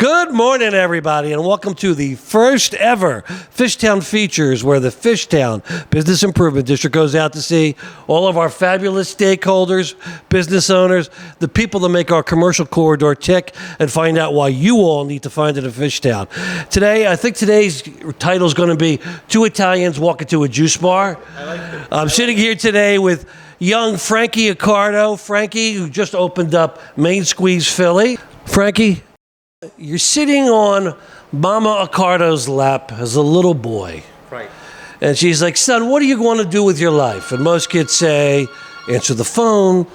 Good morning, everybody, and welcome to the first ever Fishtown Features, where the Fishtown Business Improvement District goes out to see all of our fabulous stakeholders, business owners, the people that make our commercial corridor tick, and find out why you all need to find it in Fishtown. Today, I think today's title is going to be Two Italians Walk into a Juice Bar. I'm sitting here today with young Frankie Acardo. Frankie, who just opened up Main Squeeze Philly. Frankie, you're sitting on Mama Acardo's lap as a little boy. Right. And she's like, son, what do you want to do with your life? And most kids say, answer the phone,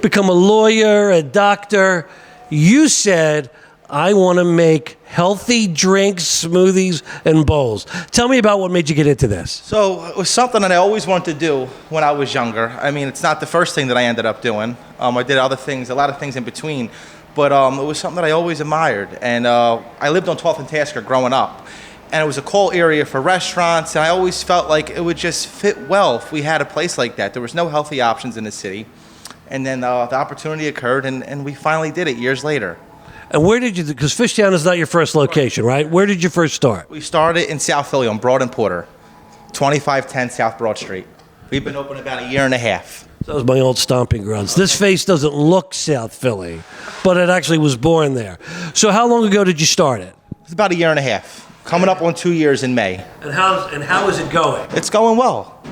become a lawyer, a doctor. You said, I want to make healthy drinks, smoothies, and bowls. Tell me about what made you get into this. So it was something that I always wanted to do when I was younger. I mean, it's not the first thing that I ended up doing. I did other things, a lot of things in between. But it was something that I always admired. And I lived on 12th and Tasker growing up. And it was a cool area for restaurants. And I always felt like it would just fit well if we had a place like that. There was no healthy options in the city. And then the opportunity occurred, and we finally did it years later. And where did you, because Fishtown is not your first location, right? Where did you first start? We started in South Philly on Broad and Porter, 2510 South Broad Street. We've been open about a year and a half. That was my old stomping grounds. This face doesn't look South Philly, but it actually was born there. So how long ago did you start it? It's about a year and a half. Coming up on 2 years in May. And how is it going? It's going well.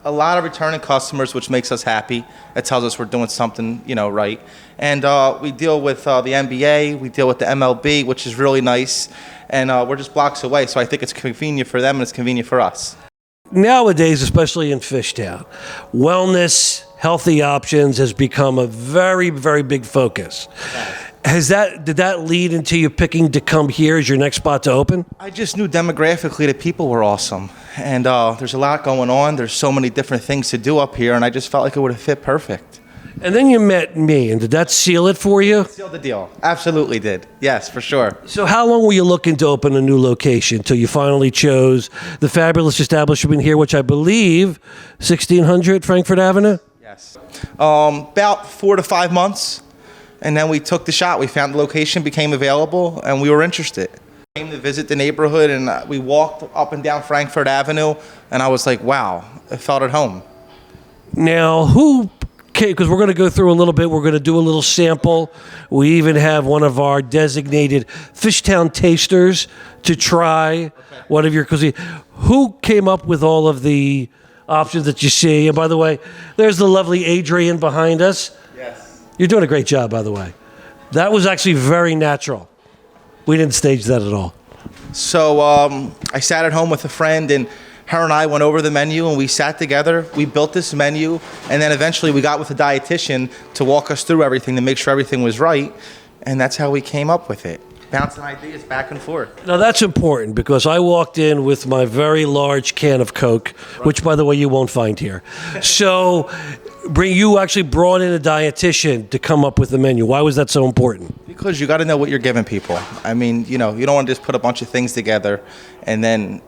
A lot of returning customers, which makes us happy. It tells us we're doing something, right. And we deal with the NBA, we deal with the MLB, which is really nice. And we're just blocks away, so I think it's convenient for them and it's convenient for us. Nowadays, especially in Fishtown, wellness, healthy options has become a very, very big focus. Did that lead into you picking to come here as your next spot to open? I just knew demographically that people were awesome. And there's a lot going on. There's so many different things to do up here, and I just felt like it would have fit perfect. And then you met me, and did that seal it for you? Sealed the deal. Absolutely did. Yes, for sure. So how long were you looking to open a new location until you finally chose the fabulous establishment here, which I believe, 1600 Frankford Avenue? Yes. About 4 to 5 months, and then we took the shot. We found the location, became available, and we were interested. We came to visit the neighborhood, and we walked up and down Frankford Avenue, and I was like, wow, I felt at home. Now, because we're going to go through a little bit. We're going to do a little sample. We even have one of our designated Fishtown tasters to try one of your cuisine. Who came up with all of the options that you see? And by the way, there's the lovely Adrian behind us. Yes. You're doing a great job, by the way. That was actually very natural. We didn't stage that at all. So I sat at home with a friend, and her and I went over the menu, and we sat together. We built this menu, and then eventually we got with a dietitian to walk us through everything to make sure everything was right, and that's how we came up with it. Bouncing ideas back and forth. Now, that's important because I walked in with my very large can of Coke, which, by the way, you won't find here. So you actually brought in a dietitian to come up with the menu. Why was that so important? Because you got to know what you're giving people. I mean, you don't want to just put a bunch of things together and then,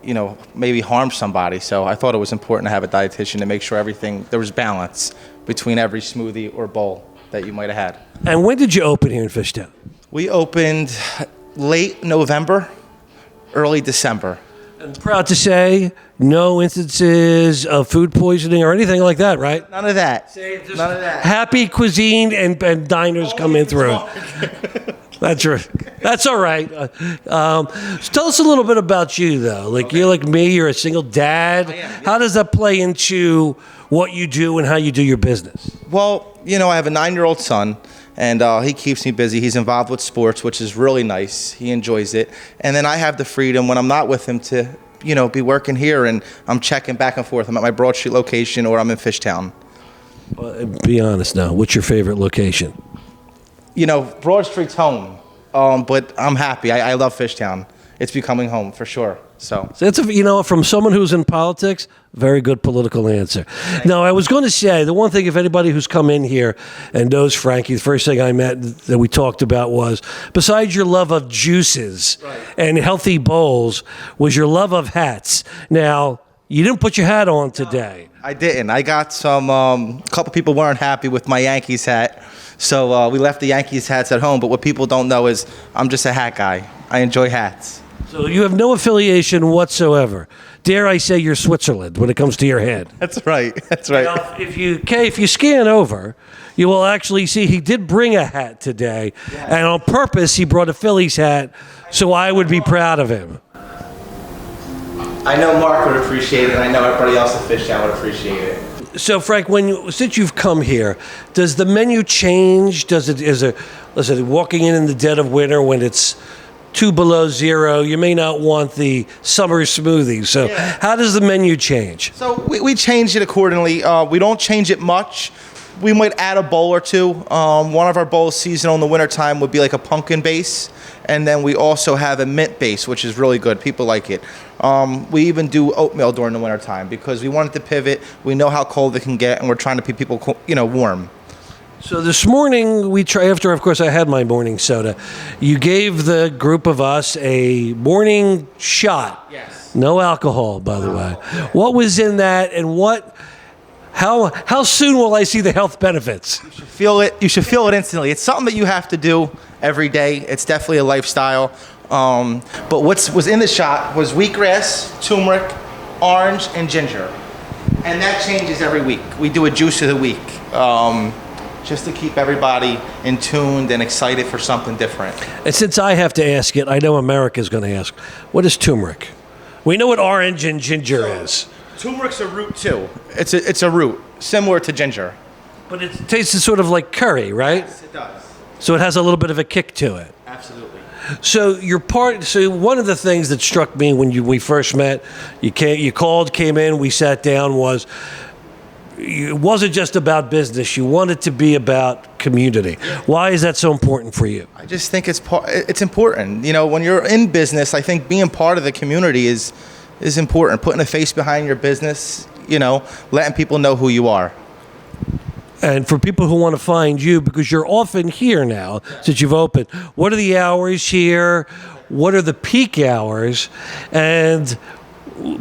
maybe harm somebody. So I thought it was important to have a dietitian to make sure there was balance between every smoothie or bowl that you might have had. And when did you open here in Fishtown? We opened late November, early December. And proud to say, no instances of food poisoning or anything like that, right? None of that. None of that. Happy cuisine and diners coming through. That's right. That's all right. So tell us a little bit about you, though. Like, You're like me, you're a single dad. I am, yeah. How does that play into what you do and how you do your business? Well, I have a 9-year-old son, and he keeps me busy. He's involved with sports, which is really nice. He enjoys it. And then I have the freedom when I'm not with him to, be working here, and I'm checking back and forth. I'm at my Broad Street location, or I'm in Fishtown. Be honest now. What's your favorite location? Broad Street's home, but I'm happy. I love Fishtown. It's becoming home for sure. So it's from someone who's in politics, very good political answer. Now, I was going to say the one thing, if anybody who's come in here and knows Frankie, the first thing I met that we talked about was, besides your love of juices and healthy bowls, was your love of hats. Now, you didn't put your hat on today. I didn't. I got some. A couple people weren't happy with my Yankees hat. So we left the Yankees hats at home. But what people don't know is I'm just a hat guy. I enjoy hats. So you have no affiliation whatsoever. Dare I say you're Switzerland when it comes to your head? That's right. That's right. Now, if you scan over, you will actually see he did bring a hat today, and on purpose he brought a Phillies hat, so I would be proud of him. I know Mark would appreciate it, and I know everybody else at Fishtown would appreciate it. So Frank, since you've come here, does the menu change? Is it walking in the dead of winter when it's 2 below zero? You may not want the summer smoothies. So how does the menu change? So we change it accordingly. We don't change it much. We might add a bowl or two. One of our bowls seasonal in the wintertime would be like a pumpkin base. And then we also have a mint base, which is really good. People like it. We even do oatmeal during the wintertime because we wanted to pivot. We know how cold it can get, and we're trying to keep people, warm. So this morning, after, of course, I had my morning soda, you gave the group of us a morning shot. Yes. No alcohol, by the way. What was in that, and how soon will I see the health benefits? You should feel it. You should feel it instantly. It's something that you have to do every day. It's definitely a lifestyle. But what was in the shot was wheatgrass, turmeric, orange, and ginger. And that changes every week. We do a juice of the week. Just to keep everybody in tuned and excited for something different. And since I have to ask it, I know America's going to ask, what is turmeric? We know what orange and ginger is. Turmeric's a root too. It's a root, similar to ginger. But it tastes sort of like curry, right? Yes, it does. So it has a little bit of a kick to it. Absolutely. So one of the things that struck me when we first met, you came in, we sat down, was it wasn't just about business. You want it to be about community. Why is that so important for you? I just think it's important. When you're in business, I think being part of the community is important. Putting a face behind your business, letting people know who you are. And for people who want to find you, because you're often here now since you've opened, what are the hours here? What are the peak hours? And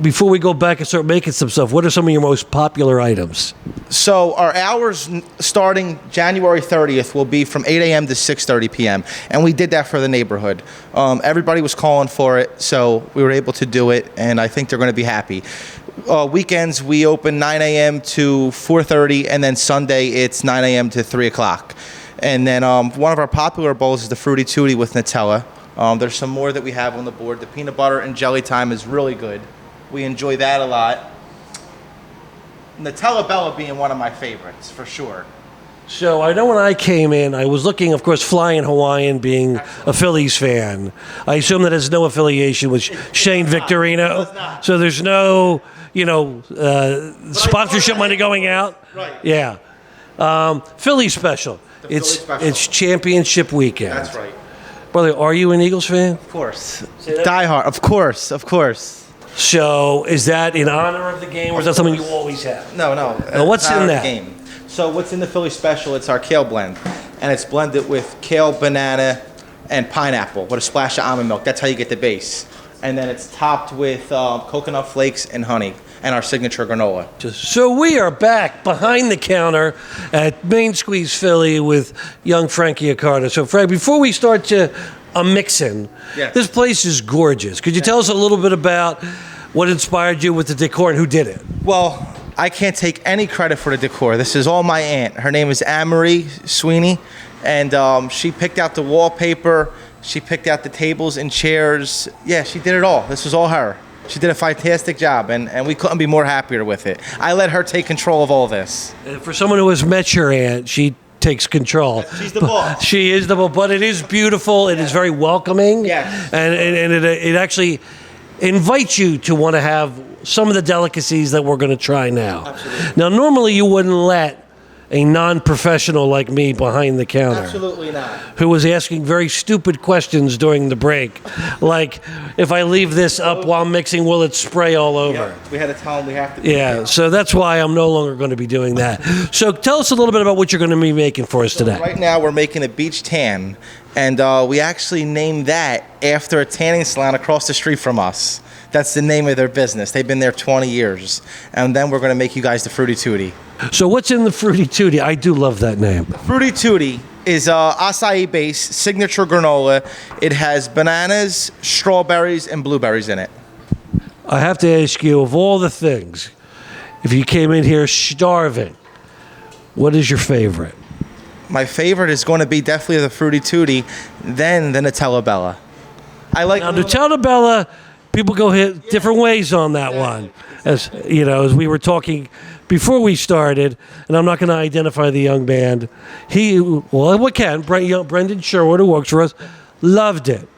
before we go back and start making some stuff, what are some of your most popular items? So our hours starting January 30th will be from 8 a.m. to 6:30 p.m. And we did that for the neighborhood. Everybody was calling for it, so we were able to do it, and I think they're going to be happy. Weekends, we open 9 a.m. to 4:30, and then Sunday it's 9 a.m. to 3 o'clock. And then one of our popular bowls is the Fruity Tooty with Nutella. There's some more that we have on the board. The peanut butter and jelly time is really good. We enjoy that a lot. Nutella Bella being one of my favorites, for sure. So I know when I came in, I was looking, of course, Flying Hawaiian, being a Phillies fan. I assume that has no affiliation with Shane Victorino. So there's no, sponsorship money going out. Right. Yeah. Philly special. Philly special. It's championship weekend. That's right. Brother, are you an Eagles fan? Of course. Die hard. Of course. So is that in honor of the game, or is that something you always have? No. Now, what's in that? Game. So what's in the Philly special? It's our kale blend, and it's blended with kale, banana, and pineapple with a splash of almond milk. That's how you get the base. And then it's topped with coconut flakes and honey, and our signature granola. So we are back behind the counter at Main Squeeze Philly with young Frankie Acardo. So Frank, before we start to mixing, yes. This place is gorgeous. Could you tell us a little bit about what inspired you with the decor and who did it? Well, I can't take any credit for the decor. This is all my aunt. Her name is Anne-Marie Sweeney, and she picked out the wallpaper. She picked out the tables and chairs. Yeah, she did it all. This was all her. She did a fantastic job, and we couldn't be more happier with it. I let her take control of all this. And for someone who has met your aunt, she takes control. She's the boss. She is the boss, but it is beautiful. It is very welcoming. Yes. And it actually invites you to want to have some of the delicacies that we're going to try now. Absolutely. Now, normally you wouldn't let a non-professional like me behind the counter, Absolutely not. who was asking very stupid questions during the break, like, if I leave this up while mixing, will it spray all over? Yeah, we had to tell them we have to. Be Yeah, so that's why I'm no longer going to be doing that. So tell us a little bit about what you're going to be making for us today. Right now we're making a beach tan, And we actually named that after a tanning salon across the street from us. That's the name of their business. They've been there 20 years. And then we're going to make you guys the Fruity Tooty. So what's in the Fruity Tooty? I do love that name. Fruity Tooty is acai base, signature granola. It has bananas, strawberries, and blueberries in it. I have to ask you, of all the things, if you came in here starving, what is your favorite? My favorite is going to be definitely the Fruity Tooty, then the Nutella Bella. I like Now, Nutella Bella, people go hit different ways on that one. As you know, as we were talking before we started, and I'm not going to identify the young man. Brendan Sherwood, who works for us, loved it.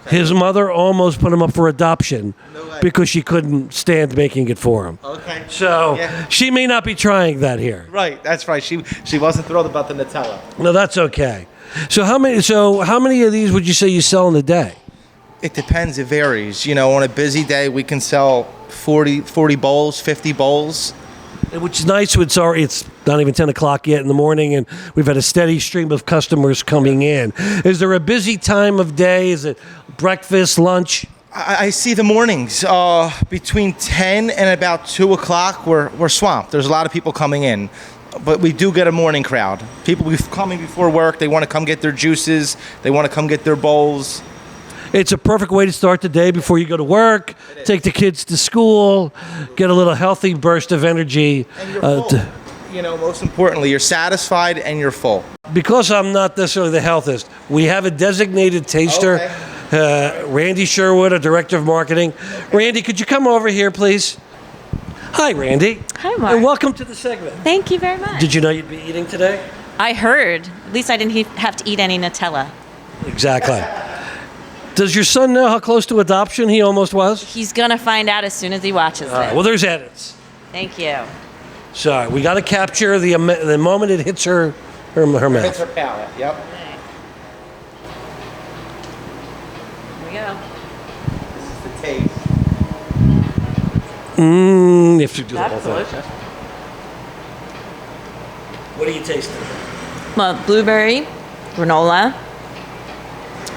Okay. His mother almost put him up for adoption because she couldn't stand making it for him. Okay. So she may not be trying that here. Right, that's right. She wasn't thrilled about the Nutella. No, that's okay. So how many of these would you say you sell in a day? It depends. It varies. You know, on a busy day, we can sell 40 bowls, 50 bowls. Which is nice. It's not even 10 o'clock yet in the morning, and we've had a steady stream of customers coming in. Is there a busy time of day? Is it breakfast, lunch? I see the mornings between 10 and about 2 o'clock. We're swamped. There's a lot of people coming in. But we do get a morning crowd. People coming before work. They want to come get their juices. They want to come get their bowls. It's a perfect way to start the day before you go to work, take the kids to school, get a little healthy burst of energy. And you're full. You know, most importantly, you're satisfied and you're full. Because I'm not necessarily the healthist, we have a designated taster, Randy Sherwood, a director of marketing. Okay. Randy, could you come over here, please? Hi, Randy. Hi, Mark. And welcome to the segment. Thank you very much. Did you know you'd be eating today? I heard. At least I didn't have to eat any Nutella. Exactly. Does your son know how close to adoption he almost was? He's going to find out as soon as he watches this. Well, there's edits. Thank you. Sorry, we got to capture the moment it hits her mouth. Hits her palate, yep. Okay. Here we go. This is the taste. You have to do the That's whole thing. delicious. What are you tasting? Well, blueberry, granola.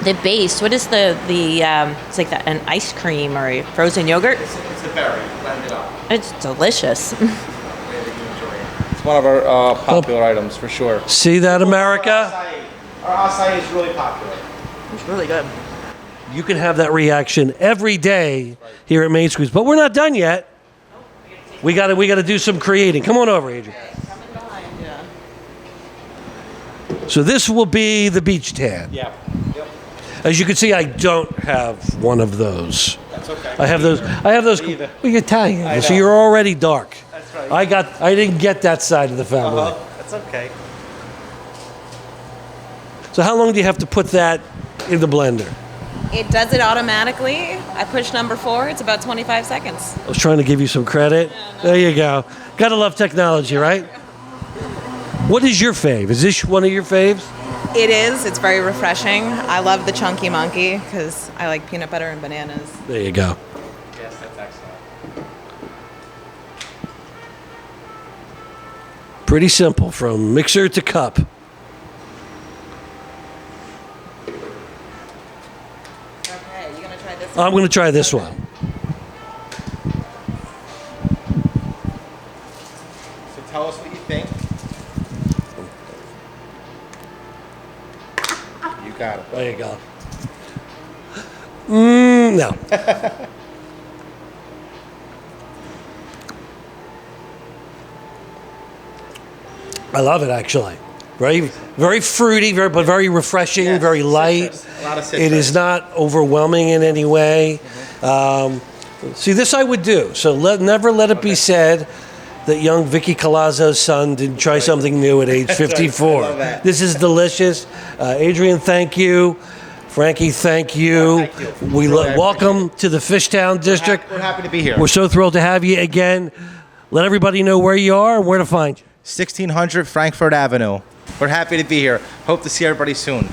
The base, what is it's like an ice cream or a frozen yogurt? It's a berry, blend it up. It's delicious. It's one of our popular items for sure. See that, America? Our acai is really popular. It's really good. You can have that reaction every day here at Main Squeeze, but we're not done yet. We got to do some creating. Come on over, Adrian. Coming behind you. So this will be the beach tan. Yeah. Yep. As you can see, I don't have one of those. That's okay. I have those. Either. Well, you're Italian, so know. you're already dark. That's right. I didn't get that side of the family. That's okay. So how long do you have to put that in the blender? It does it automatically. I push number 4. It's about 25 seconds. I was trying to give you some credit. There you go. Gotta love technology, right? What is your fave? Is this one of your faves? It is. It's very refreshing. I love the Chunky Monkey because I like peanut butter and bananas. There you go. Yes, that's excellent. Pretty simple, from mixer to cup. Okay, you gonna try this? I'm going to try this one. So tell us what you think. You got it. There you go. No. I love it, actually. Very fruity, but very refreshing, Yes, very light. citrus. A lot of citrus. It is not overwhelming in any way. See, this I would do. So never let it be said that young Vicky Colazzo's son didn't try something new at age 54. I love that. This is delicious. Adrian, thank you. Frankie, thank you. Yeah, thank you. Really, Welcome to the Fishtown District. We're happy to be here. We're so thrilled to have you again. Let everybody know where you are and where to find you. 1600 Frankford Avenue. We're happy to be here. Hope to see everybody soon.